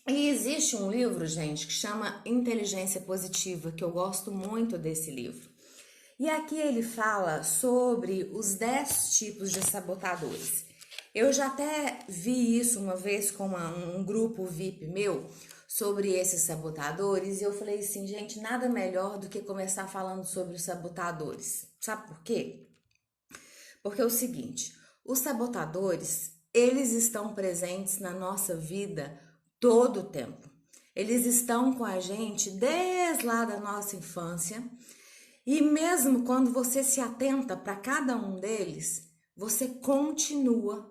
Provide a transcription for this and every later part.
E existe um livro, gente, que chama Inteligência Positiva, que eu gosto muito desse livro. E aqui ele fala sobre os 10 tipos de sabotadores. Eu já até vi isso uma vez com um grupo VIP meu sobre esses sabotadores e eu falei assim, gente, nada melhor do que começar falando sobre os sabotadores. Sabe por quê? Porque é o seguinte, os sabotadores, eles estão presentes na nossa vida todo o tempo. Eles estão com a gente desde lá da nossa infância. E mesmo quando você se atenta para cada um deles, você continua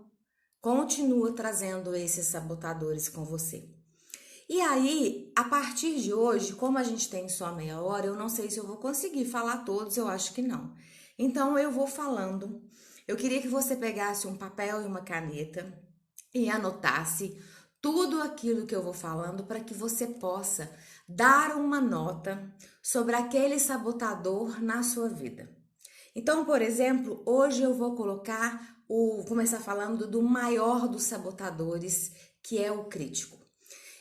trazendo esses sabotadores com você. E aí, a partir de hoje, como a gente tem só meia hora, eu não sei se eu vou conseguir falar todos, eu acho que não. Então eu vou falando. Eu queria que você pegasse um papel e uma caneta e anotasse tudo aquilo que eu vou falando para que você possa dar uma nota sobre aquele sabotador na sua vida. Então, por exemplo, hoje eu vou começar falando do maior dos sabotadores, que é o crítico.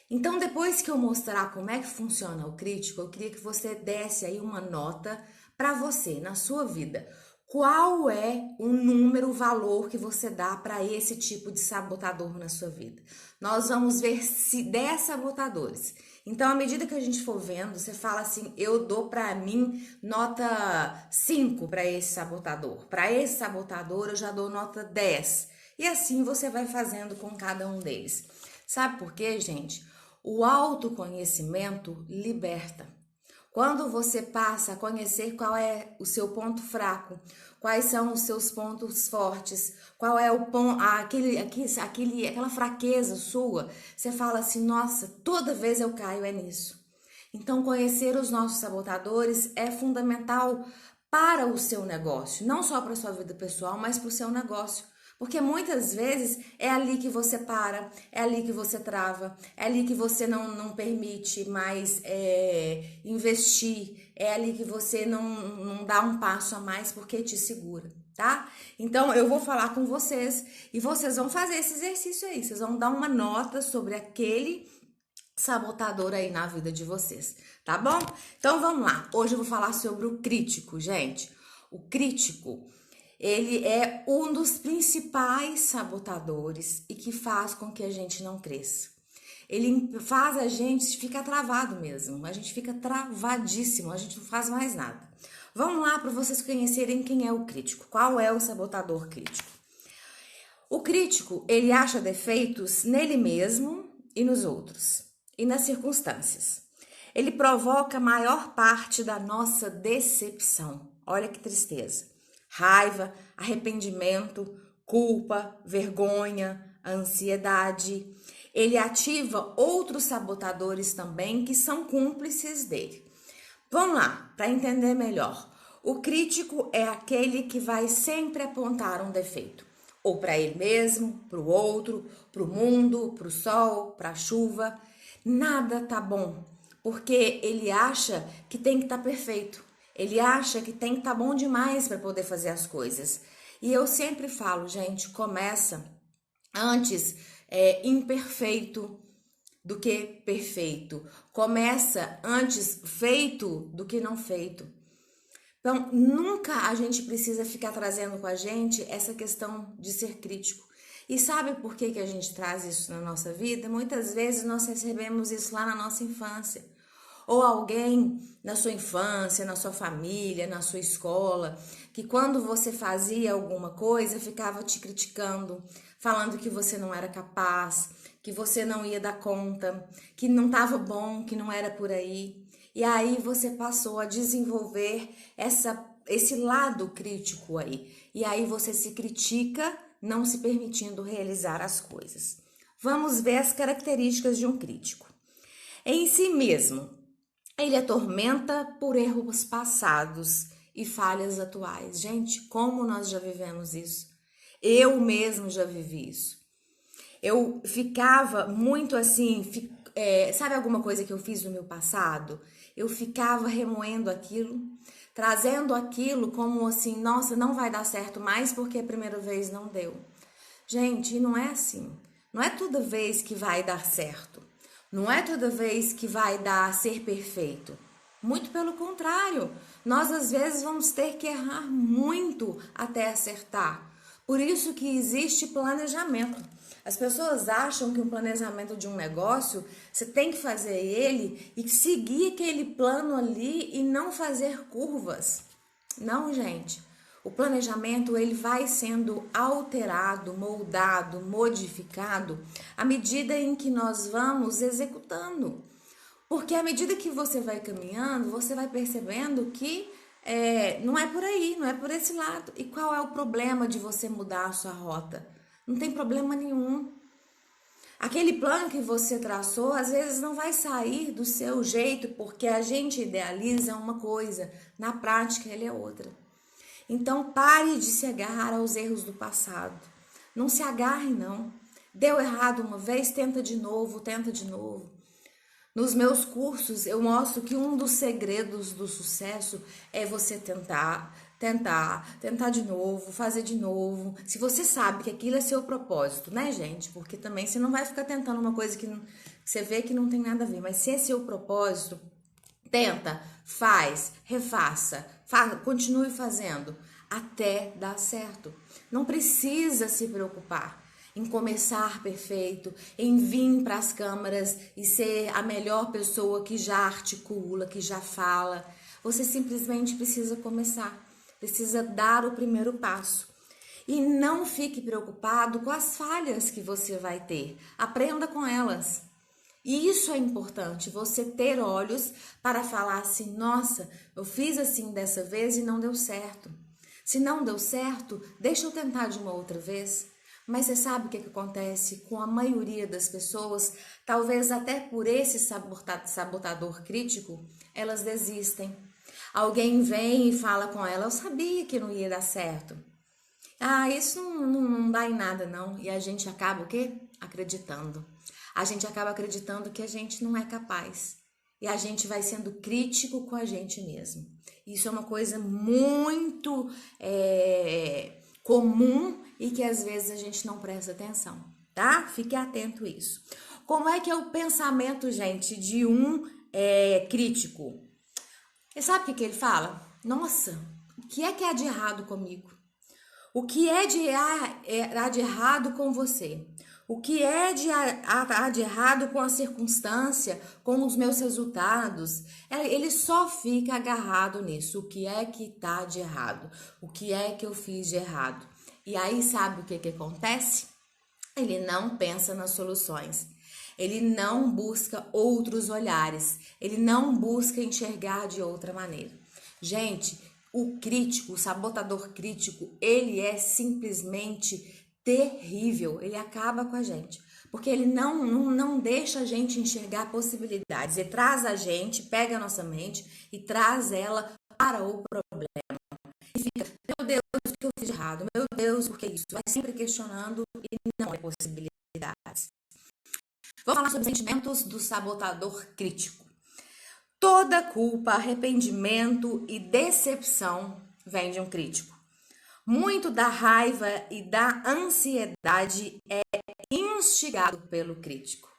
Então, depois que eu mostrar como é que funciona o crítico, eu queria que você desse aí uma nota para você, na sua vida. Qual é o número, o valor que você dá para esse tipo de sabotador na sua vida? Nós vamos ver se 10 sabotadores. Então, à medida que a gente for vendo, você fala assim: eu dou para mim nota 5 para esse sabotador. Para esse sabotador, eu já dou nota 10. E assim você vai fazendo com cada um deles. Sabe por quê, gente? O autoconhecimento liberta. Quando você passa a conhecer qual é o seu ponto fraco, quais são os seus pontos fortes, qual é o ponto, aquela fraqueza sua, você fala assim, nossa, toda vez eu caio é nisso. Então, conhecer os nossos sabotadores é fundamental para o seu negócio, não só para a sua vida pessoal, mas para o seu negócio. Porque muitas vezes é ali que você para, é ali que você trava, é ali que você não permite mais investir, é ali que você não dá um passo a mais porque te segura, tá? Então eu vou falar com vocês e vocês vão fazer esse exercício aí, vocês vão dar uma nota sobre aquele sabotador aí na vida de vocês, tá bom? Então vamos lá, hoje eu vou falar sobre o crítico, gente. O crítico, ele é um dos principais sabotadores e que faz com que a gente não cresça. Ele faz a gente ficar travado mesmo, a gente fica travadíssimo, a gente não faz mais nada. Vamos lá para vocês conhecerem quem é o crítico, qual é o sabotador crítico. O crítico, ele acha defeitos nele mesmo e nos outros, e nas circunstâncias. Ele provoca a maior parte da nossa decepção. Olha que tristeza. Raiva, arrependimento, culpa, vergonha, ansiedade. Ele ativa outros sabotadores também que são cúmplices dele. Vamos lá, para entender melhor. O crítico é aquele que vai sempre apontar um defeito, ou para ele mesmo, para o outro, para o mundo, para o sol, para a chuva. Nada tá bom, porque ele acha que tem que estar perfeito. Ele acha que tem que estar bom demais para poder fazer as coisas. E eu sempre falo, gente, começa antes imperfeito do que perfeito. Começa antes feito do que não feito. Então, nunca a gente precisa ficar trazendo com a gente essa questão de ser crítico. E sabe por que a gente traz isso na nossa vida? Muitas vezes nós recebemos isso lá na nossa infância. Ou alguém na sua infância, na sua família, na sua escola, que quando você fazia alguma coisa ficava te criticando, falando que você não era capaz, que você não ia dar conta, que não estava bom, que não era por aí. E aí você passou a desenvolver esse lado crítico aí. E aí você se critica, não se permitindo realizar as coisas. Vamos ver as características de um crítico. Em si mesmo, ele atormenta por erros passados e falhas atuais. Gente, como nós já vivemos isso? Eu mesmo já vivi isso. Eu ficava muito assim, sabe alguma coisa que eu fiz no meu passado? Eu ficava remoendo aquilo, trazendo aquilo como assim, nossa, não vai dar certo mais porque a primeira vez não deu. Gente, não é assim. Não é toda vez que vai dar certo. Não é toda vez que vai dar a ser perfeito. Muito pelo contrário, nós às vezes vamos ter que errar muito até acertar. Por isso que existe planejamento. As pessoas acham que um planejamento de um negócio, você tem que fazer ele e seguir aquele plano ali e não fazer curvas. Não, gente. O planejamento ele vai sendo alterado, moldado, modificado à medida em que nós vamos executando. Porque à medida que você vai caminhando, você vai percebendo que não é por aí, não é por esse lado. E qual é o problema de você mudar a sua rota? Não tem problema nenhum. Aquele plano que você traçou, às vezes não vai sair do seu jeito, porque a gente idealiza uma coisa, na prática ele é outra. Então pare de se agarrar aos erros do passado. Não se agarre, não. Deu errado uma vez, tenta de novo, tenta de novo. Nos meus cursos, eu mostro que um dos segredos do sucesso é você tentar de novo, fazer de novo. Se você sabe que aquilo é seu propósito, né, gente? Porque também você não vai ficar tentando uma coisa que você vê que não tem nada a ver. Mas se é seu propósito, tenta, faz, refaça, continue fazendo até dar certo. Não precisa se preocupar em começar perfeito, em vir para as câmaras e ser a melhor pessoa que já articula, que já fala. Você simplesmente precisa começar, precisa dar o primeiro passo. E não fique preocupado com as falhas que você vai ter. Aprenda com elas. E isso é importante, você ter olhos para falar assim, nossa, eu fiz assim dessa vez e não deu certo. Se não deu certo, deixa eu tentar de uma outra vez. Mas você sabe o que acontece com a maioria das pessoas? Talvez até por esse sabotador crítico, elas desistem. Alguém vem e fala com ela, eu sabia que não ia dar certo. Ah, isso não dá em nada não. E a gente acaba o quê? Acreditando. A gente acaba acreditando que a gente não é capaz. E a gente vai sendo crítico com a gente mesmo. Isso é uma coisa muito comum e que às vezes a gente não presta atenção, tá? Fique atento a isso. Como é que é o pensamento, gente, de um crítico? Você sabe o que ele fala? Nossa, o que há de errado comigo? O que é de errado com você? O que é de errado com a circunstância, com os meus resultados? Ele só fica agarrado nisso. O que é que tá de errado? O que é que eu fiz de errado? E aí, sabe o que acontece? Ele não pensa nas soluções. Ele não busca outros olhares. Ele não busca enxergar de outra maneira. Gente, o crítico, o sabotador crítico, ele é simplesmente terrível. Ele acaba com a gente. Porque ele não deixa a gente enxergar possibilidades. Ele traz a gente, pega a nossa mente e traz ela para o problema. E fica, meu Deus, o que eu fiz de errado? Meu Deus, por que isso? Vai sempre questionando e não é possibilidades. Vou falar sobre os sentimentos do sabotador crítico. Toda culpa, arrependimento e decepção vem de um crítico. Muito da raiva e da ansiedade é instigado pelo crítico.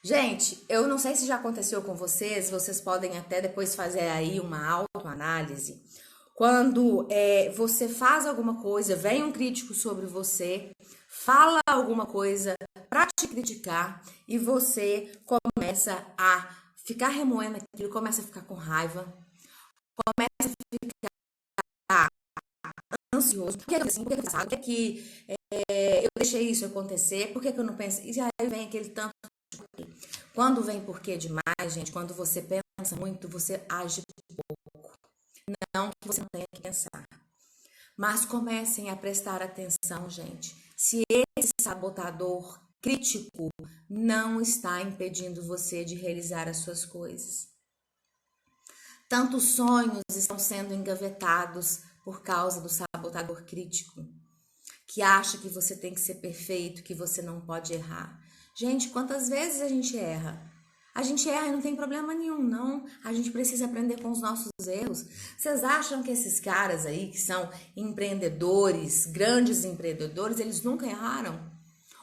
Gente, eu não sei se já aconteceu com vocês podem até depois fazer aí uma autoanálise. Quando você faz alguma coisa, vem um crítico sobre você, fala alguma coisa para te criticar e você começa a ficar remoendo aquilo, começa a ficar com raiva, começa a ficar ansioso. Por que eu assim? Por que eu faço? Por que eu deixei isso acontecer? Por que eu não pensei? E aí vem aquele tanto de porquê. Quando vem porquê demais, gente, quando você pensa muito, você age pouco. Não que você não tenha que pensar. Mas comecem a prestar atenção, gente. Se esse sabotador crítico não está impedindo você de realizar as suas coisas. Tantos sonhos estão sendo engavetados por causa do sabotador crítico, que acha que você tem que ser perfeito, que você não pode errar. Gente, quantas vezes a gente erra? A gente erra e não tem problema nenhum, não. A gente precisa aprender com os nossos erros. Vocês acham que esses caras aí, que são empreendedores, grandes empreendedores, eles nunca erraram?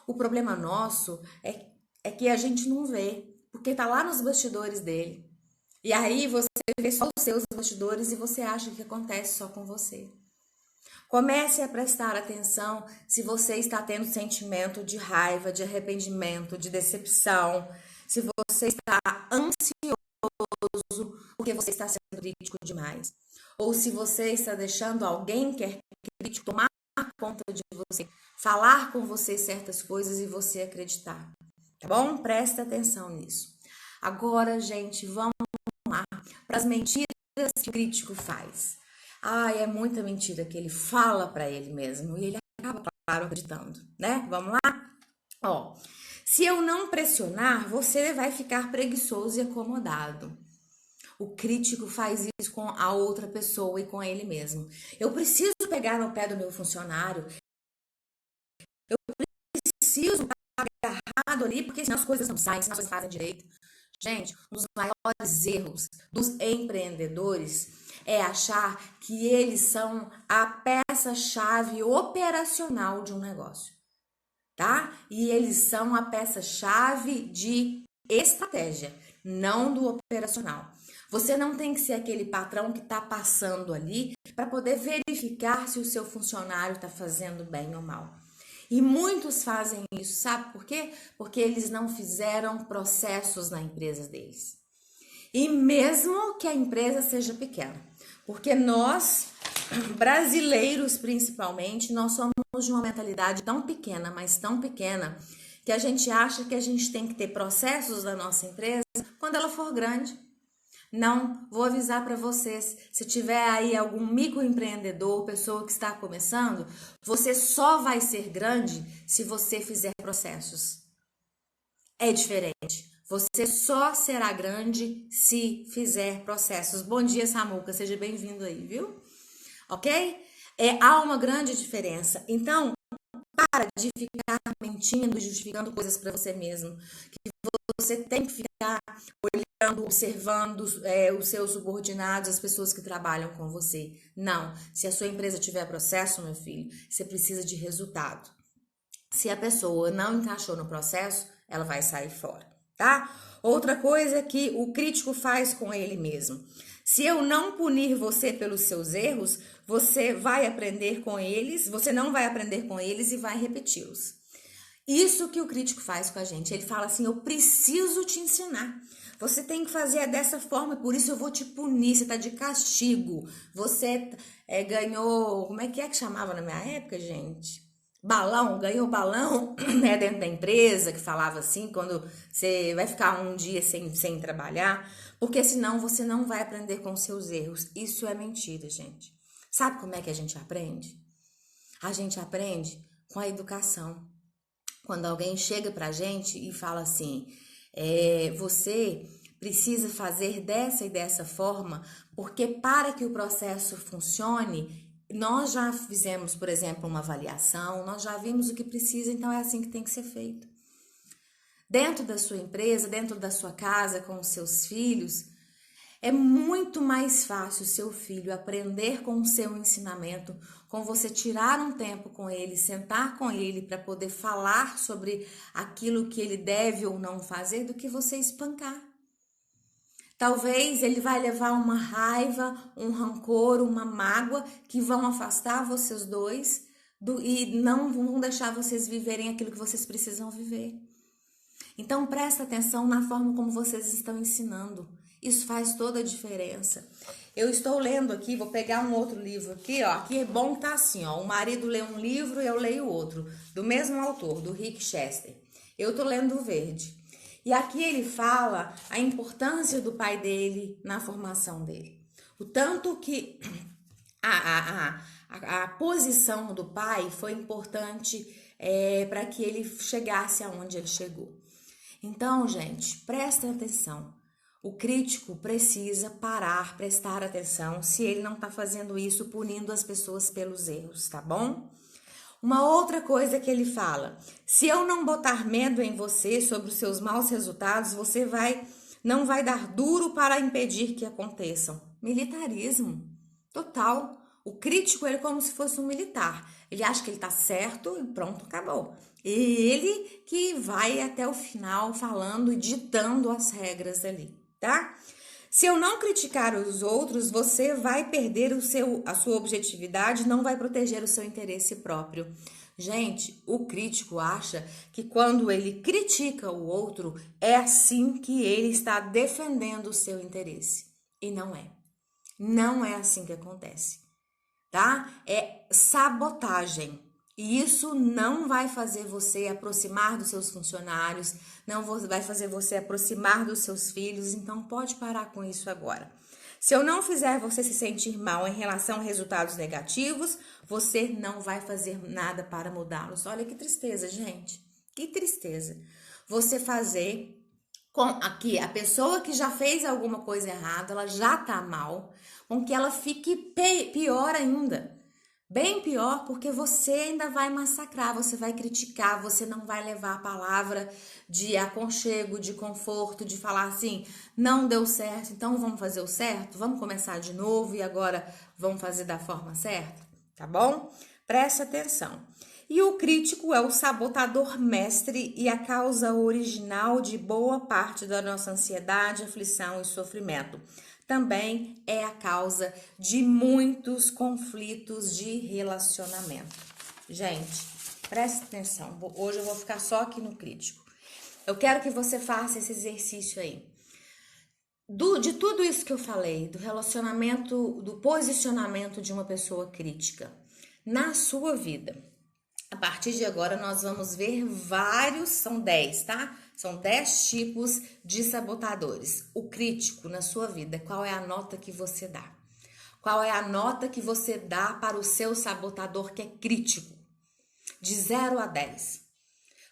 O problema nosso é é que a gente não vê, porque tá lá nos bastidores dele. E aí você vê só os seus bastidores e você acha que acontece só com você. Comece a prestar atenção se você está tendo sentimento de raiva, de arrependimento, de decepção, se você está ansioso porque você está sendo crítico demais, ou se você está deixando alguém que é crítico tomar conta de você, falar com você certas coisas e você acreditar, tá bom? Presta atenção nisso. Agora, gente, vamos lá para as mentiras que o crítico faz. É muita mentira que ele fala para ele mesmo e ele acaba, claro, acreditando, né? Vamos lá? Ó, se eu não pressionar, você vai ficar preguiçoso e acomodado. O crítico faz isso com a outra pessoa e com ele mesmo. Eu preciso pegar no pé do meu funcionário. Eu preciso estar agarrado ali, porque senão as coisas não saem, senão as coisas fazem direito. Gente, um dos maiores erros dos empreendedores é achar que eles são a peça-chave operacional de um negócio, tá? E eles são a peça-chave de estratégia, não do operacional. Você não tem que ser aquele patrão que está passando ali para poder verificar se o seu funcionário está fazendo bem ou mal. E muitos fazem isso, sabe por quê? Porque eles não fizeram processos na empresa deles. E mesmo que a empresa seja pequena, porque nós, brasileiros principalmente, nós somos de uma mentalidade tão pequena, mas tão pequena, que a gente acha que a gente tem que ter processos na nossa empresa quando ela for grande. Não, vou avisar para vocês, se tiver aí algum microempreendedor, pessoa que está começando, você só vai ser grande se você fizer processos. É diferente. Você só será grande se fizer processos. Bom dia, Samuca, seja bem-vindo aí, viu? Ok? Há uma grande diferença. Então, para de ficar mentindo e justificando coisas para você mesmo. Que você tem que ficar olhando, observando os seus subordinados, as pessoas que trabalham com você. Não. Se a sua empresa tiver processo, meu filho, você precisa de resultado. Se a pessoa não encaixou no processo, ela vai sair fora, tá? Outra coisa que o crítico faz com ele mesmo. Se eu não punir você pelos seus erros, você vai aprender com eles, você não vai aprender com eles e vai repeti-los. Isso que o crítico faz com a gente. Ele fala assim, eu preciso te ensinar. Você tem que fazer dessa forma, por isso eu vou te punir, você tá de castigo. Você ganhou, como é que chamava na minha época, gente? Balão, ganhou balão, né, dentro da empresa, que falava assim, quando você vai ficar um dia sem trabalhar, porque senão você não vai aprender com seus erros. Isso é mentira, gente. Sabe como é que a gente aprende? A gente aprende com a educação. Quando alguém chega pra gente e fala assim, você precisa fazer dessa e dessa forma, porque para que o processo funcione, nós já fizemos, por exemplo, uma avaliação, nós já vimos o que precisa, então é assim que tem que ser feito. Dentro da sua empresa, dentro da sua casa, com os seus filhos, é muito mais fácil o seu filho aprender com o seu ensinamento, com você tirar um tempo com ele, sentar com ele para poder falar sobre aquilo que ele deve ou não fazer, do que você espancar. Talvez ele vai levar uma raiva, um rancor, uma mágoa que vão afastar vocês dois e não vão deixar vocês viverem aquilo que vocês precisam viver. Então presta atenção na forma como vocês estão ensinando. Isso faz toda a diferença. Eu estou lendo aqui, vou pegar um outro livro aqui, ó. Aqui é bom que tá assim, ó. O marido lê um livro e eu leio outro, do mesmo autor, do Rick Chester. Eu tô lendo o verde. E aqui ele fala a importância do pai dele na formação dele. O tanto que a posição do pai foi importante para que ele chegasse aonde ele chegou. Então, gente, presta atenção. O crítico precisa parar, prestar atenção se ele não tá fazendo isso, punindo as pessoas pelos erros, tá bom? Uma outra coisa que ele fala, se eu não botar medo em você sobre os seus maus resultados, você não vai dar duro para impedir que aconteçam. Militarismo, total. O crítico, ele é como se fosse um militar. Ele acha que ele tá certo e pronto, acabou. Ele que vai até o final falando e ditando as regras ali, tá? Se eu não criticar os outros, você vai perder a sua objetividade, não vai proteger o seu interesse próprio. Gente, o crítico acha que quando ele critica o outro, é assim que ele está defendendo o seu interesse. E não é. Não é assim que acontece, tá? É sabotagem. E isso não vai fazer você aproximar dos seus funcionários, não vai fazer você aproximar dos seus filhos, então pode parar com isso agora. Se eu não fizer você se sentir mal em relação a resultados negativos, você não vai fazer nada para mudá-los. Olha que tristeza, gente. Que tristeza. Você fazer com aqui a pessoa que já fez alguma coisa errada, ela já tá mal, com que ela fique pior ainda. Bem pior, porque você ainda vai massacrar, você vai criticar, você não vai levar a palavra de aconchego, de conforto, de falar assim, não deu certo, então vamos fazer o certo, vamos começar de novo e agora vamos fazer da forma certa, tá bom? Preste atenção. E o crítico é o sabotador mestre e a causa original de boa parte da nossa ansiedade, aflição e sofrimento. Também é a causa de muitos conflitos de relacionamento. Gente, preste atenção. Hoje eu vou ficar só aqui no crítico. Eu quero que você faça esse exercício aí. De tudo isso que eu falei, do relacionamento, do posicionamento de uma pessoa crítica na sua vida. A partir de agora, nós vamos ver vários, são 10, tá? São 10 tipos de sabotadores. O crítico na sua vida, qual é a nota que você dá? Qual é a nota que você dá para o seu sabotador que é crítico? De 0 a 10.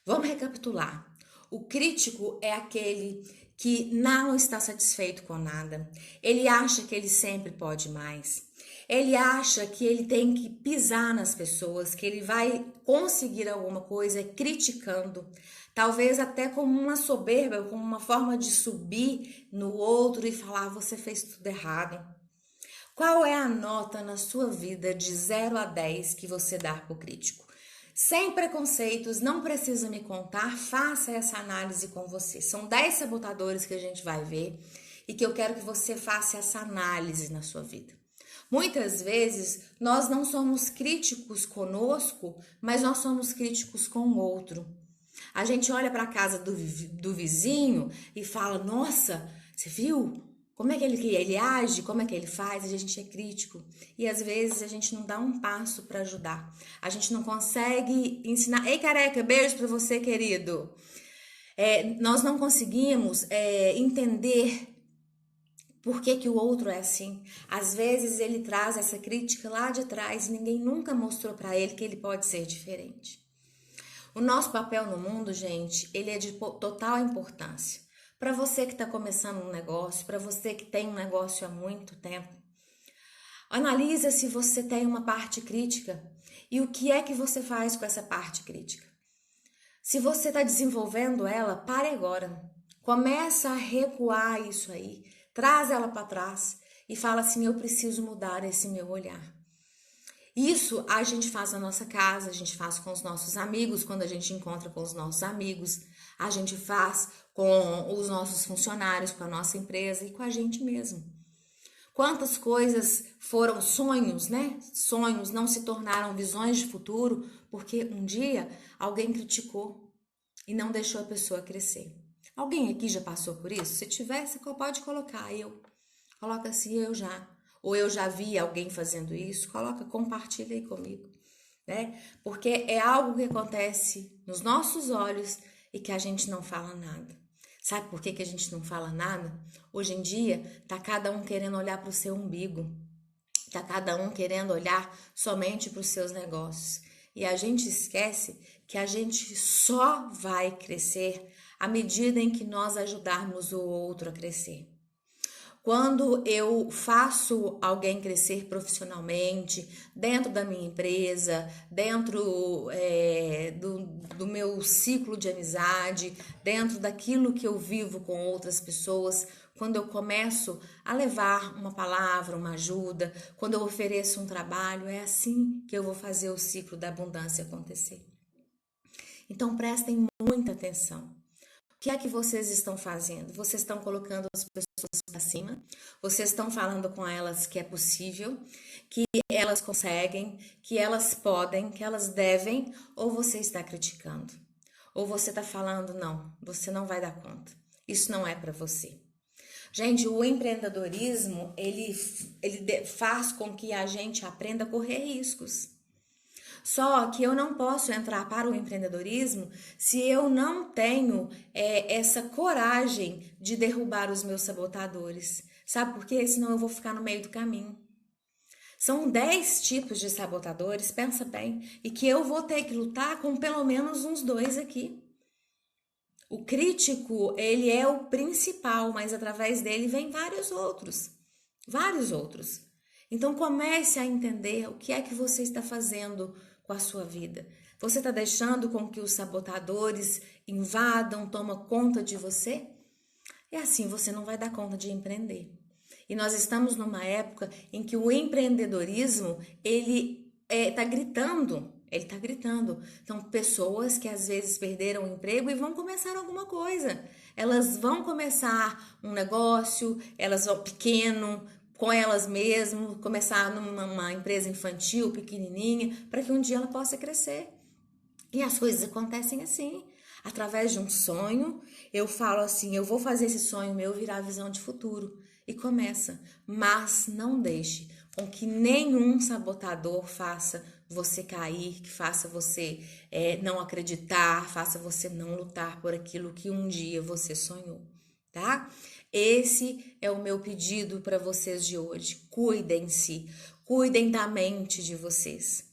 Vamos recapitular. O crítico é aquele que não está satisfeito com nada. Ele acha que ele sempre pode mais. Ele acha que ele tem que pisar nas pessoas, que ele vai conseguir alguma coisa criticando, talvez até como uma soberba, como uma forma de subir no outro e falar, você fez tudo errado. Qual é a nota na sua vida de 0 a 10 que você dá para o crítico? Sem preconceitos, não precisa me contar, faça essa análise com você. São 10 sabotadores que a gente vai ver e que eu quero que você faça essa análise na sua vida. Muitas vezes nós não somos críticos conosco, mas nós somos críticos com o outro. A gente olha para a casa do vizinho e fala, nossa, você viu? Como é que ele age? Como é que ele faz? A gente é crítico. E às vezes a gente não dá um passo para ajudar. A gente não consegue ensinar. Ei, careca, beijo para você, querido. Nós não conseguimos entender por que o outro é assim. Às vezes ele traz essa crítica lá de trás e ninguém nunca mostrou para ele que ele pode ser diferente. O nosso papel no mundo, gente, ele é de total importância. Para você que está começando um negócio, para você que tem um negócio há muito tempo, analisa se você tem uma parte crítica e o que é que você faz com essa parte crítica. Se você está desenvolvendo ela, pare agora. Começa a recuar isso aí. Traz ela para trás e fala assim, eu preciso mudar esse meu olhar. Isso a gente faz na nossa casa, a gente faz com os nossos amigos, quando a gente encontra com os nossos amigos, a gente faz com os nossos funcionários, com a nossa empresa e com a gente mesmo. Quantas coisas foram sonhos, né? Sonhos não se tornaram visões de futuro porque um dia alguém criticou e não deixou a pessoa crescer. Alguém aqui já passou por isso? Se tiver, você pode colocar eu. Coloca assim, eu já. Ou eu já vi alguém fazendo isso. Coloca, compartilha aí comigo. Né? Porque é algo que acontece nos nossos olhos e que a gente não fala nada. Sabe por que a gente não fala nada? Hoje em dia, tá cada um querendo olhar para o seu umbigo. Tá cada um querendo olhar somente para os seus negócios. E a gente esquece que a gente só vai crescer à medida em que nós ajudarmos o outro a crescer. Quando eu faço alguém crescer profissionalmente, dentro da minha empresa, dentro do meu ciclo de amizade, dentro daquilo que eu vivo com outras pessoas, quando eu começo a levar uma palavra, uma ajuda, quando eu ofereço um trabalho, é assim que eu vou fazer o ciclo da abundância acontecer. Então prestem muita atenção. O que é que vocês estão fazendo? Vocês estão colocando as pessoas para cima? Vocês estão falando com elas que é possível, que elas conseguem, que elas podem, que elas devem? Ou você está criticando? Ou você está falando, não, você não vai dar conta. Isso não é para você. Gente, o empreendedorismo, ele faz com que a gente aprenda a correr riscos. Só que eu não posso entrar para o empreendedorismo se eu não tenho essa coragem de derrubar os meus sabotadores. Sabe por quê? Senão eu vou ficar no meio do caminho. São 10 tipos de sabotadores, pensa bem, e que eu vou ter que lutar com pelo menos uns 2 aqui. O crítico, ele é o principal, mas através dele vem vários outros. Vários outros. Então comece a entender o que é que você está fazendo com a sua vida. Você está deixando com que os sabotadores invadam, tomam conta de você? E assim você não vai dar conta de empreender. E nós estamos numa época em que o empreendedorismo, ele está gritando. Ele está gritando. Então, pessoas que às vezes perderam o emprego e vão começar alguma coisa. Elas vão começar um negócio, elas vão pequeno, com elas mesmas, começar numa empresa infantil, pequenininha, para que um dia ela possa crescer. E as coisas acontecem assim. Através de um sonho, eu falo assim, eu vou fazer esse sonho meu virar visão de futuro. E começa. Mas não deixe com que nenhum sabotador faça você cair, que faça você não acreditar, faça você não lutar por aquilo que um dia você sonhou, tá? Esse é o meu pedido para vocês de hoje. Cuidem-se, cuidem da mente de vocês.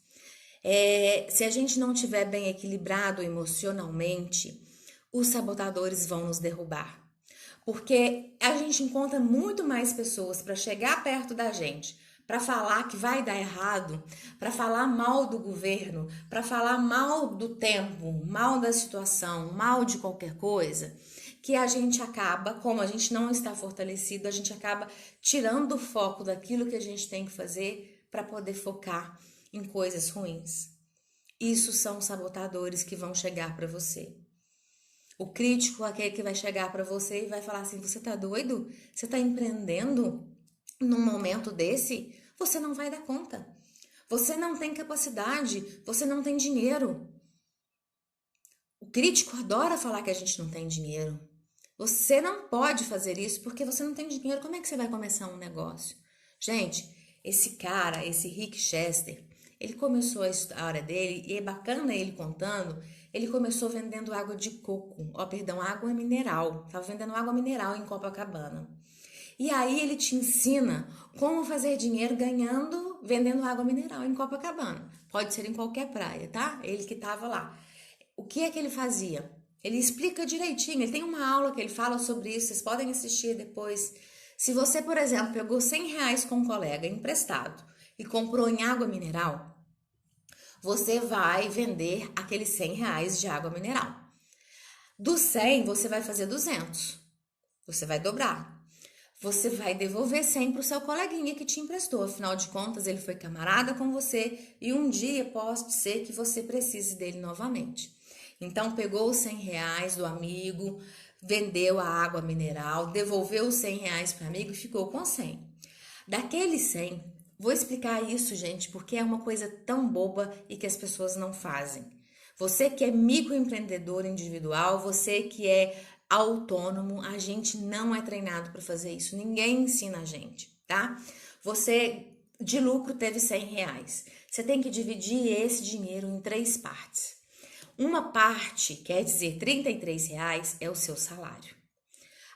Se a gente não estiver bem equilibrado emocionalmente, os sabotadores vão nos derrubar. Porque a gente encontra muito mais pessoas para chegar perto da gente, para falar que vai dar errado, para falar mal do governo, para falar mal do tempo, mal da situação, mal de qualquer coisa, que a gente acaba, como a gente não está fortalecido, a gente acaba tirando o foco daquilo que a gente tem que fazer para poder focar em coisas ruins. Isso são sabotadores que vão chegar para você. O crítico é aquele que vai chegar para você e vai falar assim, você tá doido? Você tá empreendendo num momento desse? Você não vai dar conta. Você não tem capacidade, você não tem dinheiro. O crítico adora falar que a gente não tem dinheiro. Você não pode fazer isso porque você não tem dinheiro. Como é que você vai começar um negócio? Gente, esse cara, esse Rick Chester, ele começou a história dele e é bacana ele contando. Ele começou vendendo água de coco, água mineral. Tava vendendo água mineral em Copacabana. E aí ele te ensina como fazer dinheiro vendendo água mineral em Copacabana. Pode ser em qualquer praia, tá? Ele que tava lá. O que é que ele fazia? Ele explica direitinho, ele tem uma aula que ele fala sobre isso, vocês podem assistir depois. Se você, por exemplo, pegou R$100 com um colega emprestado e comprou em água mineral, você vai vender aqueles R$100 de água mineral. Do 100, você vai fazer 200. Você vai dobrar. Você vai devolver 100 para o seu coleguinha que te emprestou. Afinal de contas, ele foi camarada com você e um dia pode ser que você precise dele novamente. Então, pegou os R$100 do amigo, vendeu a água mineral, devolveu os R$100 para o amigo e ficou com 100. Daqueles 100, vou explicar isso, gente, porque é uma coisa tão boba e que as pessoas não fazem. Você que é microempreendedor individual, você que é autônomo, a gente não é treinado para fazer isso. Ninguém ensina a gente, tá? Você de lucro teve R$100. Você tem que dividir esse dinheiro em 3 partes. Uma parte, quer dizer, R$33 é o seu salário.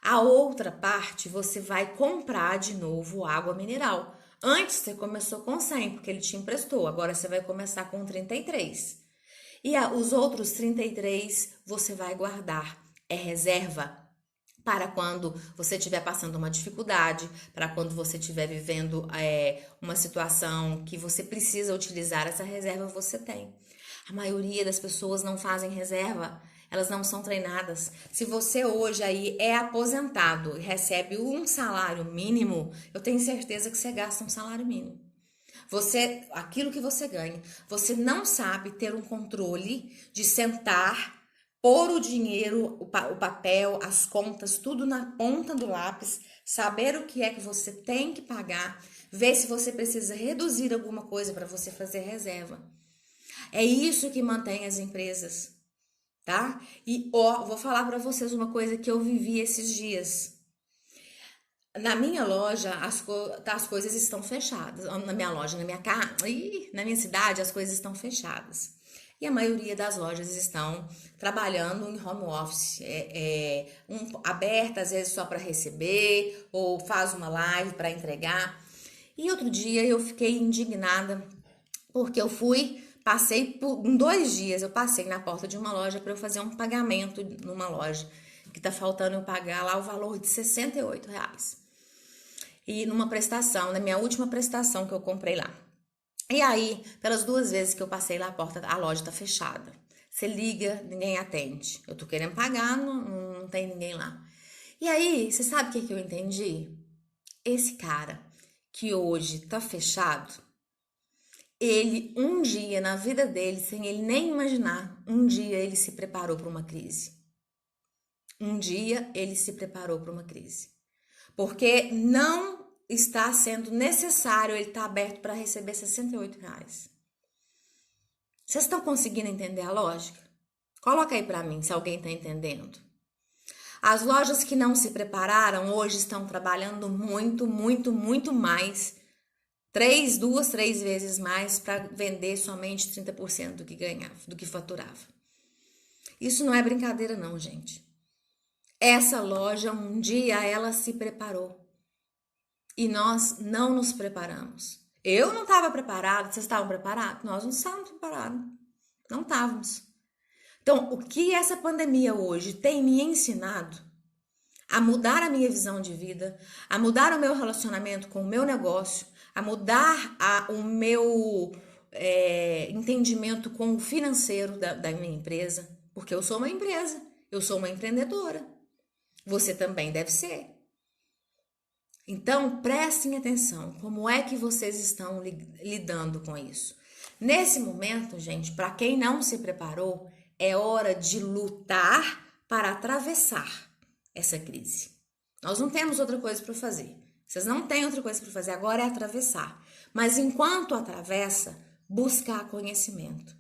A outra parte você vai comprar de novo água mineral. Antes você começou com 100, porque ele te emprestou. Agora você vai começar com 33. E os outros 33 você vai guardar. É reserva para quando você estiver passando uma dificuldade, para quando você estiver vivendo uma situação que você precisa utilizar essa reserva, você tem. A maioria das pessoas não fazem reserva, elas não são treinadas. Se você hoje aí é aposentado e recebe um salário mínimo, eu tenho certeza que você gasta um salário mínimo. Aquilo que você ganha, você não sabe ter um controle de sentar, pôr o dinheiro, o papel, as contas, tudo na ponta do lápis, saber o que é que você tem que pagar, ver se você precisa reduzir alguma coisa para você fazer reserva. É isso que mantém as empresas, tá? E vou falar para vocês uma coisa que eu vivi esses dias. Na minha loja, as coisas estão fechadas. Na minha loja, na minha cidade, as coisas estão fechadas. E a maioria das lojas estão trabalhando em home office, aberta às vezes só para receber, ou faz uma live para entregar. E outro dia eu fiquei indignada, porque em 2 dias, eu passei na porta de uma loja para eu fazer um pagamento numa loja, que tá faltando eu pagar lá o valor de R$ 68. E numa prestação, na minha última prestação que eu comprei lá. E aí, pelas 2 vezes que eu passei lá, a loja tá fechada. Você liga, ninguém atende. Eu tô querendo pagar, não tem ninguém lá. E aí, você sabe o que eu entendi? Esse cara que hoje tá fechado, ele, um dia na vida dele, sem ele nem imaginar, um dia ele se preparou para uma crise. Um dia ele se preparou para uma crise. Porque não está sendo necessário ele estar aberto para receber R$ 68. Vocês estão conseguindo entender a lógica? Coloca aí para mim, se alguém está entendendo. As lojas que não se prepararam hoje estão trabalhando muito, muito, muito mais. 2, 3 vezes mais para vender somente 30% do que ganhava, do que faturava. Isso não é brincadeira não, gente. Essa loja, um dia, ela se preparou. E nós não nos preparamos. Eu não estava preparada, vocês estavam preparados? Nós não estávamos preparados. Não estávamos. Então, o que essa pandemia hoje tem me ensinado a mudar a minha visão de vida, a mudar o meu relacionamento com o meu negócio, a mudar o meu entendimento com o financeiro da minha empresa, porque eu sou uma empresa, eu sou uma empreendedora. Você também deve ser. Então, prestem atenção, como é que vocês estão lidando com isso? Nesse momento, gente, para quem não se preparou, é hora de lutar para atravessar essa crise. Nós não temos outra coisa para fazer. Vocês não têm outra coisa para fazer, agora é atravessar. Mas enquanto atravessa, buscar conhecimento,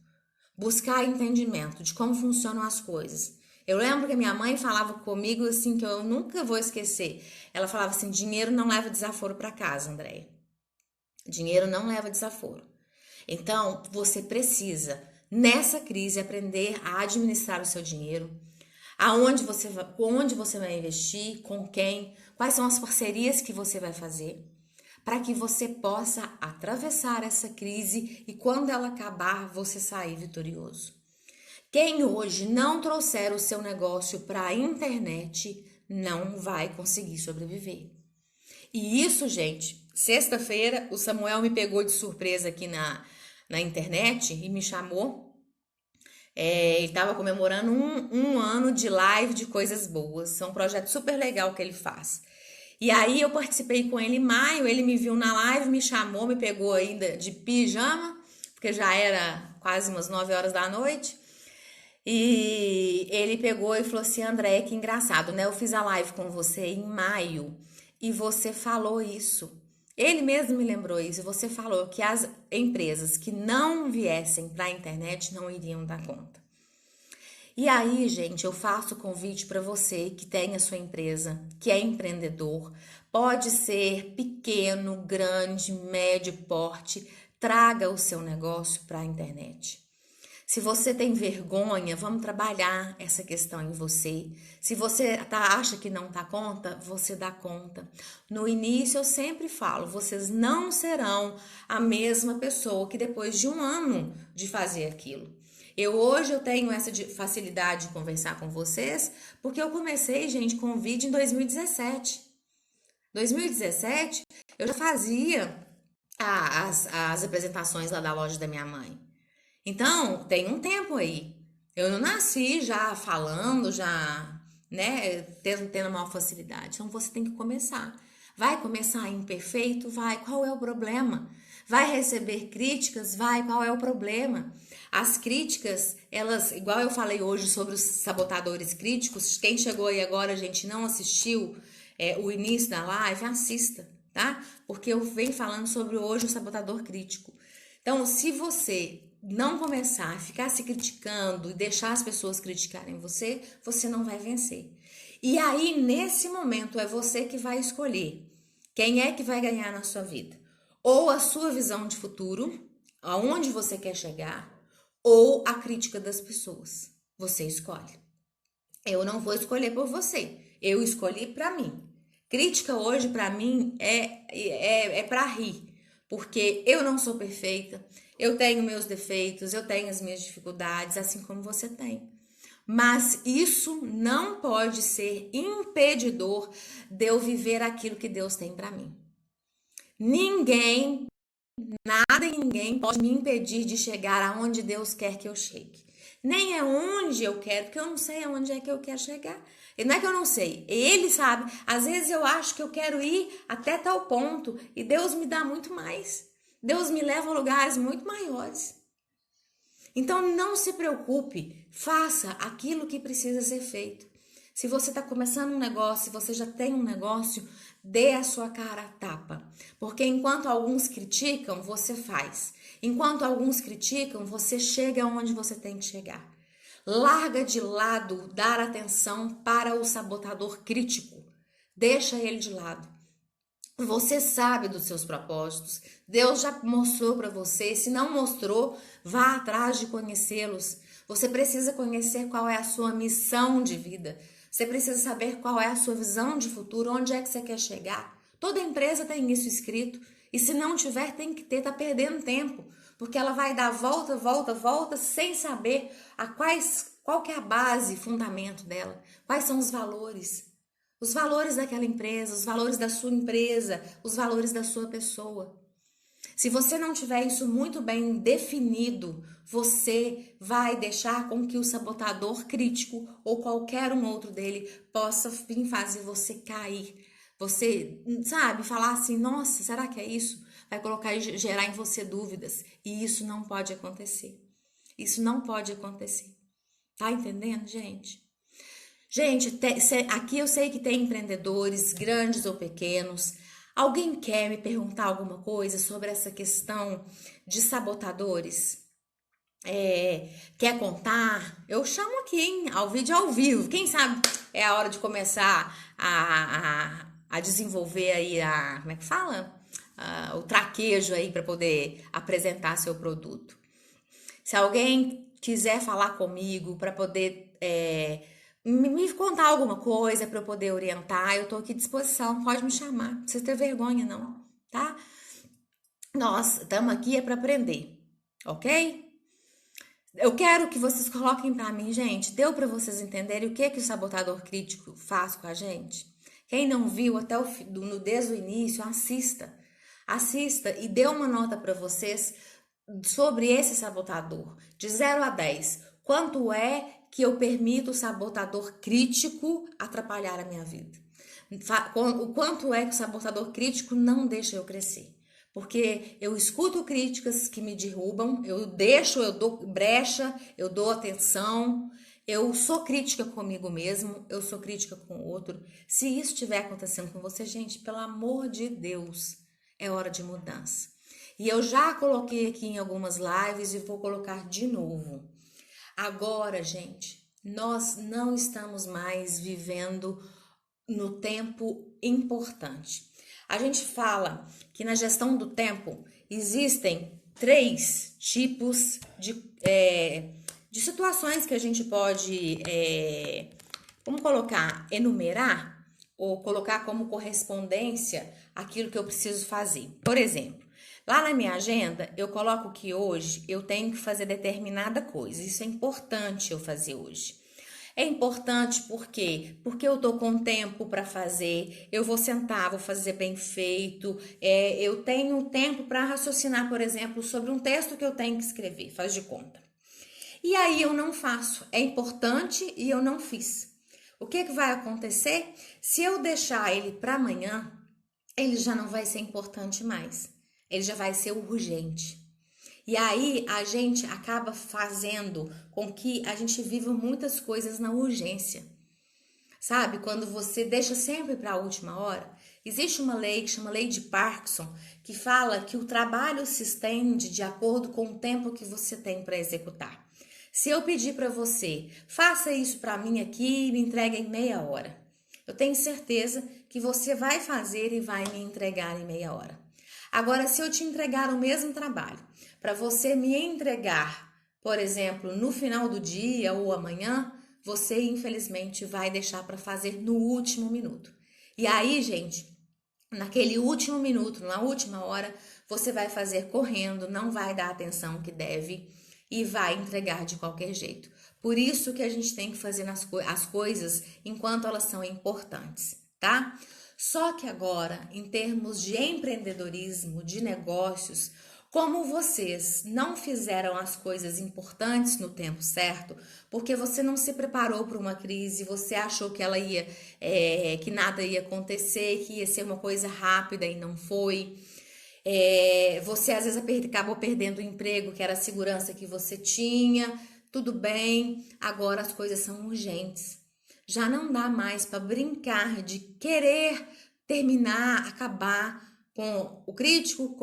buscar entendimento de como funcionam as coisas. Eu lembro que a minha mãe falava comigo assim, que eu nunca vou esquecer. Ela falava assim, dinheiro não leva desaforo para casa, Andréia. Dinheiro não leva desaforo. Então, você precisa, nessa crise, aprender a administrar o seu dinheiro, onde você vai investir, com quem, quais são as parcerias que você vai fazer, para que você possa atravessar essa crise e quando ela acabar, você sair vitorioso. Quem hoje não trouxer o seu negócio para a internet não vai conseguir sobreviver. E isso, gente, sexta-feira o Samuel me pegou de surpresa aqui na internet e me chamou. Ele estava comemorando um ano de live de coisas boas. É um projeto super legal que ele faz. E aí eu participei com ele em maio, ele me viu na live, me chamou, me pegou ainda de pijama, porque já era quase umas 9 horas da noite. E ele pegou e falou assim, André, que engraçado, né? Eu fiz a live com você em maio e você falou isso. Ele mesmo me lembrou isso. Você falou que as empresas que não viessem para a internet não iriam dar conta. E aí, gente, eu faço o convite para você que tem a sua empresa, que é empreendedor, pode ser pequeno, grande, médio porte, traga o seu negócio para a internet. Se você tem vergonha, vamos trabalhar essa questão em você. Se você acha que não dá conta, você dá conta. No início eu sempre falo, vocês não serão a mesma pessoa que depois de um ano de fazer aquilo. Hoje eu tenho essa facilidade de conversar com vocês, porque eu comecei, gente, com o vídeo em 2017. 2017 eu já fazia as apresentações lá da loja da minha mãe. Então, tem um tempo aí. Eu não nasci já falando, já, né, tendo maior facilidade. Então, você tem que começar. Vai começar imperfeito? Vai. Qual é o problema? Vai receber críticas? Vai. Qual é o problema? As críticas, elas, igual eu falei hoje sobre os sabotadores críticos, quem chegou aí agora, a gente não assistiu o início da live, assista, tá? Porque eu venho falando sobre hoje o sabotador crítico. Então, se você não começar a ficar se criticando e deixar as pessoas criticarem você, você não vai vencer. E aí, nesse momento, é você que vai escolher quem é que vai ganhar na sua vida. Ou a sua visão de futuro, aonde você quer chegar, ou a crítica das pessoas. Você escolhe. Eu não vou escolher por você. Eu escolhi pra mim. Crítica hoje pra mim é para rir, porque eu não sou perfeita. Eu tenho meus defeitos, eu tenho as minhas dificuldades, assim como você tem. Mas isso não pode ser impedidor de eu viver aquilo que Deus tem pra mim. Ninguém, nada e ninguém pode me impedir de chegar aonde Deus quer que eu chegue. Nem é onde eu quero, porque eu não sei aonde é que eu quero chegar. E não é que eu não sei, ele sabe. Às vezes eu acho que eu quero ir até tal ponto e Deus me dá muito mais. Deus me leva a lugares muito maiores. Então não se preocupe, faça aquilo que precisa ser feito. Se você está começando um negócio, se você já tem um negócio, dê a sua cara a tapa. Porque enquanto alguns criticam, você faz. Enquanto alguns criticam, você chega onde você tem que chegar. Larga de lado dar atenção para o sabotador crítico. Deixa ele de lado. Você sabe dos seus propósitos. Deus já mostrou para você. Se não mostrou, vá atrás de conhecê-los. Você precisa conhecer qual é a sua missão de vida. Você precisa saber qual é a sua visão de futuro, onde é que você quer chegar. Toda empresa tem isso escrito. E se não tiver, tem que ter, tá perdendo tempo. Porque ela vai dar volta, volta, volta, sem saber qual que é a base, fundamento dela. Quais são os valores. Os valores daquela empresa, os valores da sua empresa, os valores da sua pessoa. Se você não tiver isso muito bem definido, você vai deixar com que o sabotador crítico ou qualquer um outro dele possa vir fazer você cair. Você, sabe, falar assim, nossa, será que é isso? Vai colocar e gerar em você dúvidas. E isso não pode acontecer. Isso não pode acontecer. Tá entendendo, gente? Gente, aqui eu sei que tem empreendedores, grandes ou pequenos. Alguém quer me perguntar alguma coisa sobre essa questão de sabotadores? Quer contar? Eu chamo aqui, hein? Ao vídeo ao vivo. Quem sabe é a hora de começar a desenvolver aí como é que fala? O traquejo aí para poder apresentar seu produto. Se alguém quiser falar comigo para poder me contar alguma coisa para eu poder orientar, eu tô aqui à disposição, pode me chamar, não precisa ter vergonha não, tá? Nós estamos aqui para aprender, ok? Eu quero que vocês coloquem para mim, gente, deu para vocês entenderem o que o sabotador crítico faz com a gente? Quem não viu até desde o início, assista e dê uma nota para vocês sobre esse sabotador, de 0 a 10. Quanto é que eu permito o sabotador crítico atrapalhar a minha vida? O quanto é que o sabotador crítico não deixa eu crescer? Porque eu escuto críticas que me derrubam, eu dou brecha, eu dou atenção, eu sou crítica comigo mesmo, eu sou crítica com o outro. Se isso estiver acontecendo com você, gente, pelo amor de Deus, é hora de mudança. E eu já coloquei aqui em algumas lives e vou colocar de novo. Agora, gente, nós não estamos mais vivendo no tempo importante. A gente fala que na gestão do tempo existem 3 tipos de situações que a gente pode, vamos colocar, enumerar ou colocar como correspondência aquilo que eu preciso fazer. Por exemplo, lá na minha agenda, eu coloco que hoje eu tenho que fazer determinada coisa. Isso é importante eu fazer hoje. É importante por quê? Porque eu tô com tempo para fazer, eu vou sentar, vou fazer bem feito, eu tenho tempo para raciocinar, por exemplo, sobre um texto que eu tenho que escrever, faz de conta. E aí eu não faço, é importante e eu não fiz. O que vai acontecer? Se eu deixar ele para amanhã, ele já não vai ser importante mais. Ele já vai ser urgente. E aí a gente acaba fazendo com que a gente viva muitas coisas na urgência. Sabe? Quando você deixa sempre para a última hora, existe uma lei que chama Lei de Parkinson, que fala que o trabalho se estende de acordo com o tempo que você tem para executar. Se eu pedir para você, faça isso para mim aqui e me entregue em meia hora, eu tenho certeza que você vai fazer e vai me entregar em meia hora. Agora, se eu te entregar o mesmo trabalho, para você me entregar, por exemplo, no final do dia ou amanhã, você infelizmente vai deixar para fazer no último minuto. E aí, gente, naquele último minuto, na última hora, você vai fazer correndo, não vai dar a atenção que deve e vai entregar de qualquer jeito. Por isso que a gente tem que fazer as coisas enquanto elas são importantes, tá? Só que agora, em termos de empreendedorismo, de negócios, como vocês não fizeram as coisas importantes no tempo certo, porque você não se preparou para uma crise, você achou que ela ia, que nada ia acontecer, que ia ser uma coisa rápida e não foi. Você às vezes acabou perdendo o emprego, que era a segurança que você tinha. Tudo bem, agora as coisas são urgentes. Já não dá mais para brincar de querer terminar, acabar com o crítico,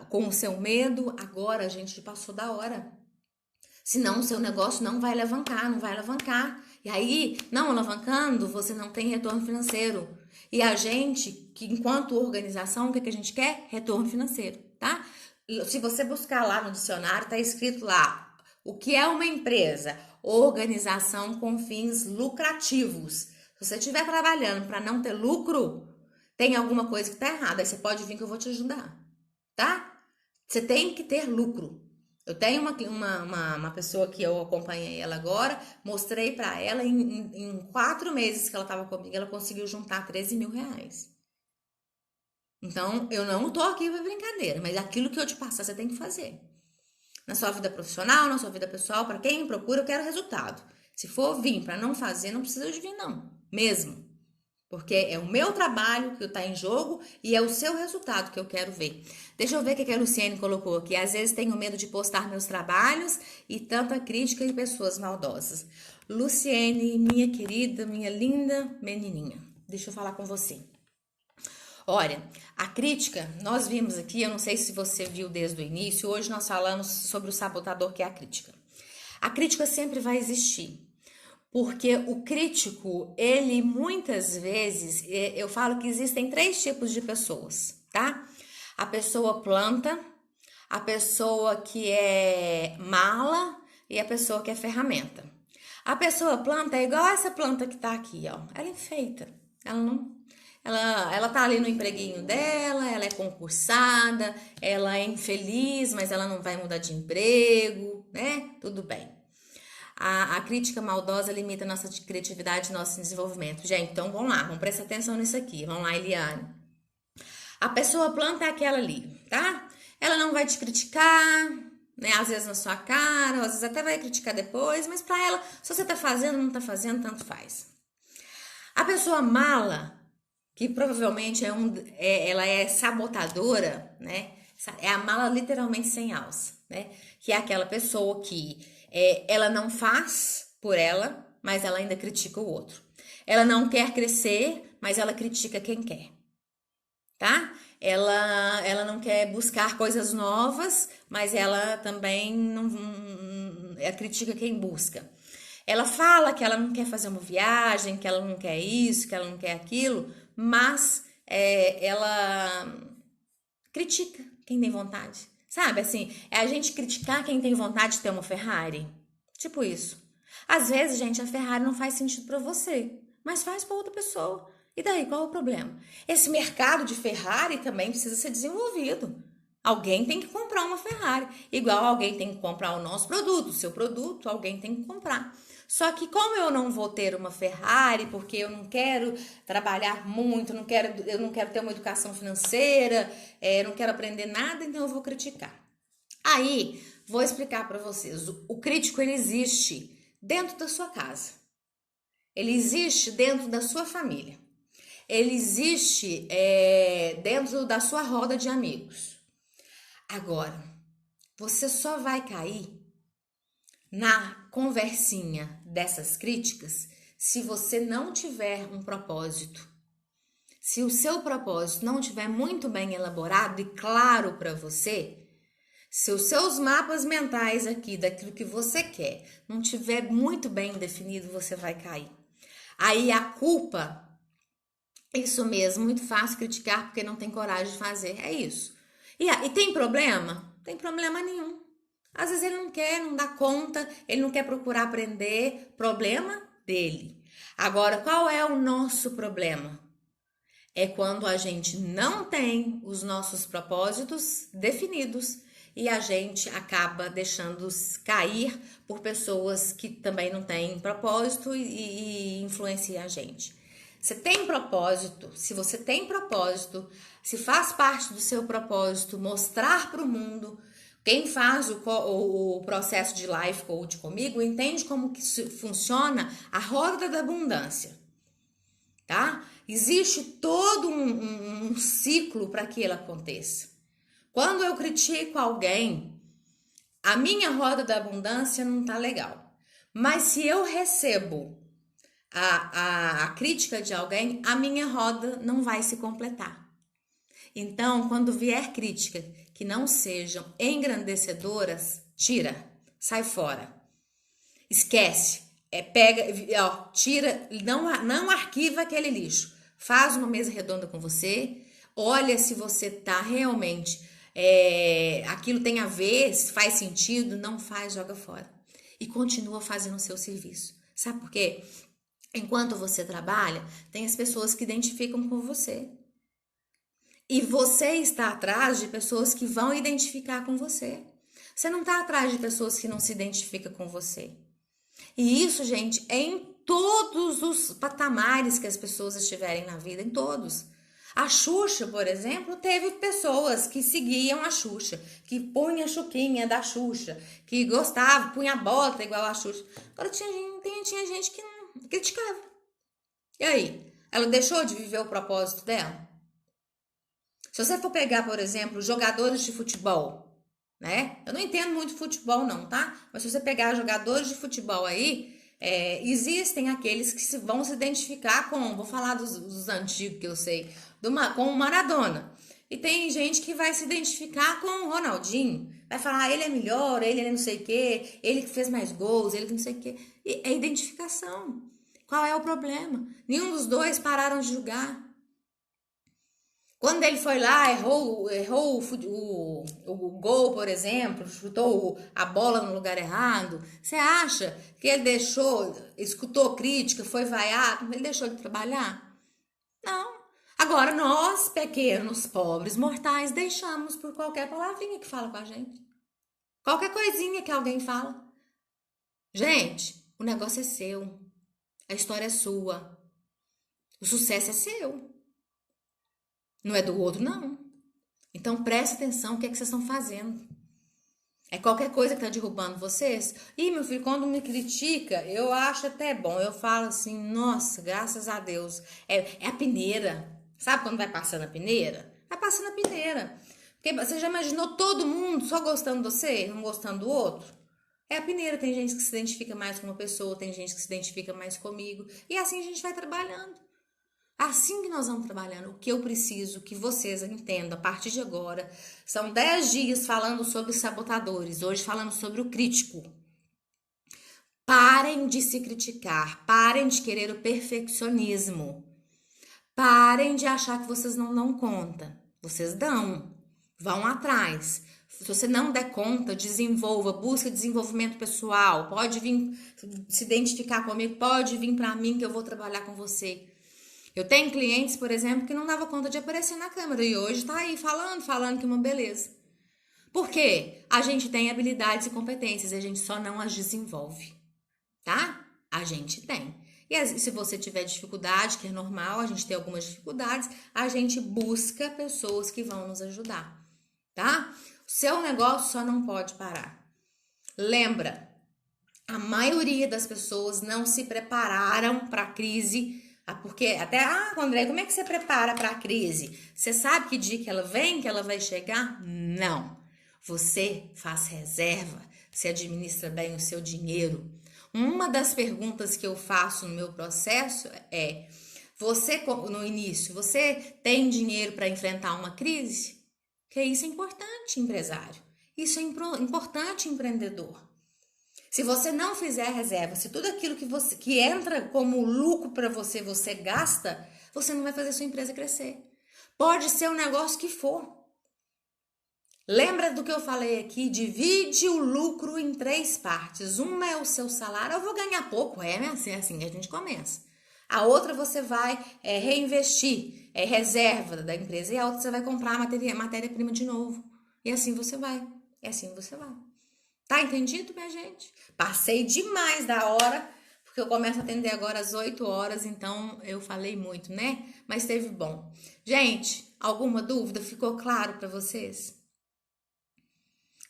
com o seu medo. Agora a gente passou da hora. Senão o seu negócio não vai alavancar, não vai alavancar. E aí, não alavancando, você não tem retorno financeiro. E a gente, que enquanto organização, o que a gente quer? Retorno financeiro, tá? Se você buscar lá no dicionário, tá escrito lá, o que é uma empresa? Organização com fins lucrativos. Se você estiver trabalhando para não ter lucro, tem alguma coisa que tá errada. Aí você pode vir que eu vou te ajudar, tá? Você tem que ter lucro. Eu tenho uma pessoa que eu acompanhei ela agora, mostrei para ela, em 4 meses que ela estava comigo, ela conseguiu juntar 13 mil reais. Então, eu não tô aqui para brincadeira, mas aquilo que eu te passar, você tem que fazer. Na sua vida profissional, na sua vida pessoal, para quem me procura, eu quero resultado. Se for vir para não fazer, não precisa de vir não, mesmo. Porque é o meu trabalho que está em jogo e é o seu resultado que eu quero ver. Deixa eu ver o que a Luciene colocou aqui. Às vezes tenho medo de postar meus trabalhos e tanta crítica de pessoas maldosas. Luciene, minha querida, minha linda menininha, deixa eu falar com você. Olha, a crítica, nós vimos aqui, eu não sei se você viu desde o início, hoje nós falamos sobre o sabotador que é a crítica. A crítica sempre vai existir. Porque o crítico, ele muitas vezes, eu falo que existem 3 tipos de pessoas, tá? A pessoa planta, a pessoa que é mala e a pessoa que é ferramenta. A pessoa planta é igual essa planta que tá aqui, ó. Ela enfeita, ela tá ali no empreguinho dela, ela é concursada, ela é infeliz, mas ela não vai mudar de emprego, né? Tudo bem. A crítica maldosa limita nossa criatividade e nosso desenvolvimento. Gente, então vamos lá, vamos prestar atenção nisso aqui. Vamos lá, Eliane. A pessoa planta é aquela ali, tá? Ela não vai te criticar, né? Às vezes na sua cara, às vezes até vai criticar depois, mas pra ela, se você tá fazendo ou não tá fazendo, tanto faz. A pessoa mala, que provavelmente ela é sabotadora, né? É a mala literalmente sem alça, né? Que é aquela pessoa que ela não faz por ela, mas ela ainda critica o outro. Ela não quer crescer, mas ela critica quem quer, tá? Ela não quer buscar coisas novas, mas ela também ela critica quem busca. Ela fala que ela não quer fazer uma viagem, que ela não quer isso, que ela não quer aquilo, mas ela critica quem tem vontade. Sabe, assim, é a gente criticar quem tem vontade de ter uma Ferrari. Tipo isso. Às vezes, gente, a Ferrari não faz sentido pra você, mas faz pra outra pessoa. E daí, qual é o problema? Esse mercado de Ferrari também precisa ser desenvolvido. Alguém tem que comprar uma Ferrari. Igual alguém tem que comprar o nosso produto, o seu produto, alguém tem que comprar. Só que como eu não vou ter uma Ferrari, porque eu não quero trabalhar muito, eu não quero ter uma educação financeira, não quero aprender nada, então eu vou criticar. Aí, vou explicar para vocês. O crítico, ele existe dentro da sua casa. Ele existe dentro da sua família. ele existe dentro da sua roda de amigos. Agora, você só vai cair na conversinha dessas críticas se você não tiver um propósito. Se o seu propósito não estiver muito bem elaborado e claro para você, se os seus mapas mentais aqui, daquilo que você quer, não tiver muito bem definido, você vai cair. Aí a culpa, isso mesmo, muito fácil criticar porque não tem coragem de fazer, é isso. E tem problema? Tem problema nenhum. Às vezes ele não quer, não dá conta, ele não quer procurar aprender, problema dele. Agora, qual é o nosso problema? É quando a gente não tem os nossos propósitos definidos e a gente acaba deixando-os cair por pessoas que também não têm propósito e influenciam a gente. Você tem propósito, se você tem propósito, se faz parte do seu propósito mostrar para o mundo, quem faz o processo de life coach comigo entende como que funciona a roda da abundância, tá? Existe todo um ciclo para que ele aconteça. Quando eu critico alguém, a minha roda da abundância não tá legal. Mas se eu recebo a crítica de alguém, a minha roda não vai se completar. Então, quando vier crítica que não sejam engrandecedoras, tira, sai fora. Esquece. Pega, ó, tira, não arquiva aquele lixo. Faz uma mesa redonda com você, olha se você tá realmente, aquilo tem a ver, se faz sentido, não faz, joga fora. E continua fazendo o seu serviço. Sabe por quê? Enquanto você trabalha, tem as pessoas que identificam com você. E você está atrás de pessoas que vão identificar com você. Você não está atrás de pessoas que não se identificam com você. E isso, gente, é em todos os patamares que as pessoas estiverem na vida, em todos. A Xuxa, por exemplo, teve pessoas que seguiam a Xuxa, que punha a chuquinha da Xuxa, que gostava, punha a bota igual a Xuxa. Agora tinha gente que não criticava. E aí? Ela deixou de viver o propósito dela? Se você for pegar, por exemplo, jogadores de futebol, né? Eu não entendo muito futebol não, tá? Mas se você pegar jogadores de futebol aí, existem aqueles que vão se identificar com, vou falar dos antigos que eu sei, com o Maradona. E tem gente que vai se identificar com o Ronaldinho. Vai falar, ele é melhor, ele é não sei o quê, ele que fez mais gols, ele que não sei o quê. E é identificação. Qual é o problema? Nenhum dos dois pararam de jogar. Quando ele foi lá, errou o gol, por exemplo, chutou a bola no lugar errado, você acha que ele escutou crítica, foi vaiado, ele deixou de trabalhar? Não. Agora, nós, pequenos, pobres, mortais, deixamos por qualquer palavrinha que fala com a gente. Qualquer coisinha que alguém fala. Gente, o negócio é seu. A história é sua. O sucesso é seu. Não é do outro, não. Então preste atenção o que é que vocês estão fazendo. É qualquer coisa que tá derrubando vocês? Ih, meu filho, quando me critica, eu acho até bom. Eu falo assim, nossa, graças a Deus. É a peneira. Sabe quando vai passando a peneira? Vai passando a peneira. Porque você já imaginou todo mundo só gostando de você, não gostando do outro? É a peneira. Tem gente que se identifica mais com uma pessoa, tem gente que se identifica mais comigo. E assim a gente vai trabalhando. Assim que nós vamos trabalhando, o que eu preciso que vocês entendam a partir de agora, são 10 dias falando sobre os sabotadores, hoje falando sobre o crítico. Parem de se criticar, parem de querer o perfeccionismo, parem de achar que vocês não dão conta, vocês dão, vão atrás. Se você não der conta, desenvolva, busca desenvolvimento pessoal, pode vir se identificar comigo, pode vir para mim que eu vou trabalhar com você. Eu tenho clientes, por exemplo, que não dava conta de aparecer na câmera e hoje tá aí falando que é uma beleza. Por quê? A gente tem habilidades e competências, a gente só não as desenvolve, tá? A gente tem. E se você tiver dificuldade, que é normal, a gente tem algumas dificuldades, a gente busca pessoas que vão nos ajudar, tá? O seu negócio só não pode parar. Lembra, a maioria das pessoas não se prepararam para a crise Porque até, André, como é que você prepara para a crise? Você sabe que dia que ela vem, que ela vai chegar? Não. Você faz reserva, você administra bem o seu dinheiro. Uma das perguntas que eu faço no meu processo é: você, no início, você tem dinheiro para enfrentar uma crise? Porque isso é importante, empresário. Isso é importante, empreendedor. Se você não fizer reserva, se tudo aquilo que entra como lucro para você, você gasta, você não vai fazer sua empresa crescer. Pode ser o negócio que for. Lembra do que eu falei aqui? Divide o lucro em 3 partes. Uma é o seu salário. Eu vou ganhar pouco, né? Assim que a gente começa. A outra você vai reinvestir, reserva da empresa. E a outra você vai comprar matéria-prima de novo. E assim você vai. E assim você vai. Tá entendido, minha gente? Passei demais da hora, porque eu começo a atender agora às 8 horas, então eu falei muito, né? Mas teve bom. Gente, alguma dúvida? Ficou claro para vocês?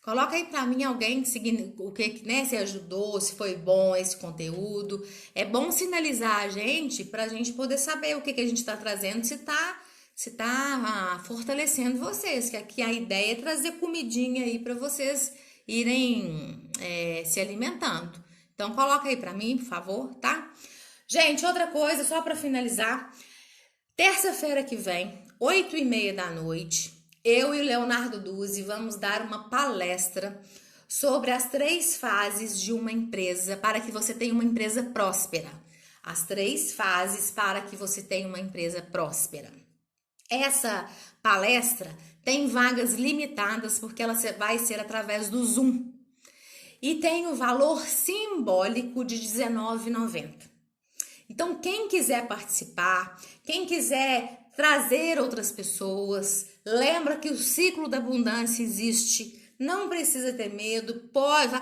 Coloca aí para mim alguém seguindo o que, né, se ajudou, se foi bom esse conteúdo. É bom sinalizar a gente para a gente poder saber o que a gente está trazendo, se tá fortalecendo vocês, que aqui a ideia é trazer comidinha aí para vocês irem se alimentando. Então coloca aí para mim, por favor, tá? Gente, outra coisa, só para finalizar, terça-feira que vem, 8h30 da noite, eu e o Leonardo Duzzi vamos dar uma palestra sobre as 3 fases de uma empresa para que você tenha uma empresa próspera. As 3 fases para que você tenha uma empresa próspera. Essa palestra tem vagas limitadas porque ela vai ser através do Zoom. E tem o valor simbólico de R$19,90. Então, quem quiser participar, quem quiser trazer outras pessoas, lembra que o ciclo da abundância existe. Não precisa ter medo, pode.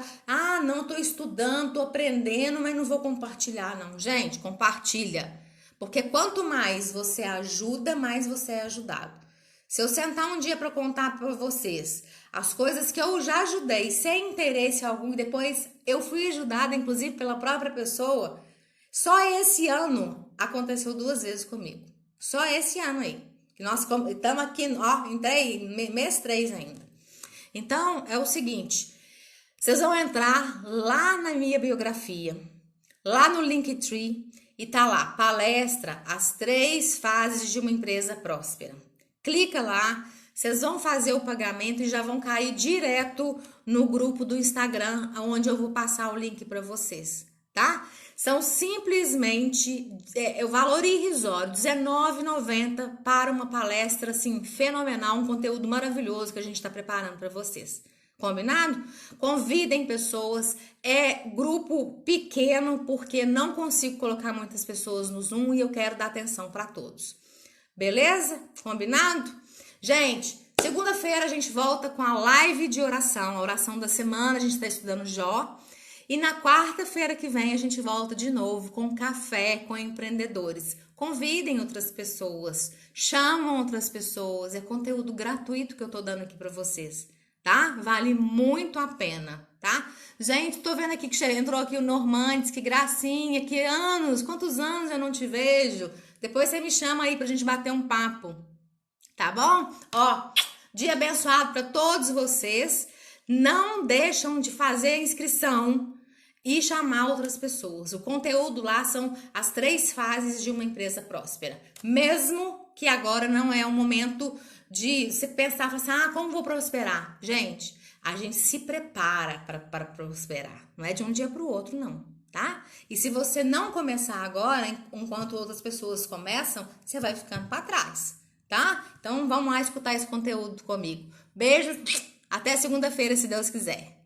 Não, tô estudando, tô aprendendo, mas não vou compartilhar, não. Gente, compartilha. Porque quanto mais você ajuda, mais você é ajudado. Se eu sentar um dia para contar para vocês as coisas que eu já ajudei sem interesse algum, e depois eu fui ajudada, inclusive, pela própria pessoa, só esse ano aconteceu 2 vezes comigo. Só esse ano aí. Que nós estamos aqui, entrei mês 3 ainda. Então, é o seguinte, vocês vão entrar lá na minha biografia, lá no Linktree, e tá lá, palestra, as 3 fases de uma empresa próspera. Clica lá, vocês vão fazer o pagamento e já vão cair direto no grupo do Instagram, onde eu vou passar o link para vocês, tá? São simplesmente o valor irrisório, R$19,90 para uma palestra assim fenomenal, um conteúdo maravilhoso que a gente está preparando para vocês. Combinado? Convidem pessoas, é grupo pequeno porque não consigo colocar muitas pessoas no Zoom e eu quero dar atenção para todos. Beleza? Combinado? Gente, segunda-feira a gente volta com a live de oração, a oração da semana, a gente está estudando Jó. E na quarta-feira que vem a gente volta de novo com café com empreendedores. Convidem outras pessoas, chamam outras pessoas, é conteúdo gratuito que eu tô dando aqui para vocês, tá? Vale muito a pena, tá? Gente, tô vendo aqui que entrou aqui o Normandes, que gracinha, que anos, quantos anos eu não te vejo. Depois você me chama aí pra gente bater um papo, tá bom? Dia abençoado para todos vocês. Não deixam de fazer a inscrição e chamar outras pessoas. O conteúdo lá são as 3 fases de uma empresa próspera. Mesmo que agora não é o momento de você pensar assim, como vou prosperar? Gente, a gente se prepara para prosperar. Não é de um dia para o outro, não, tá? E se você não começar agora, enquanto outras pessoas começam, você vai ficando para trás, tá? Então, vamos lá escutar esse conteúdo comigo. Beijo, até segunda-feira, se Deus quiser.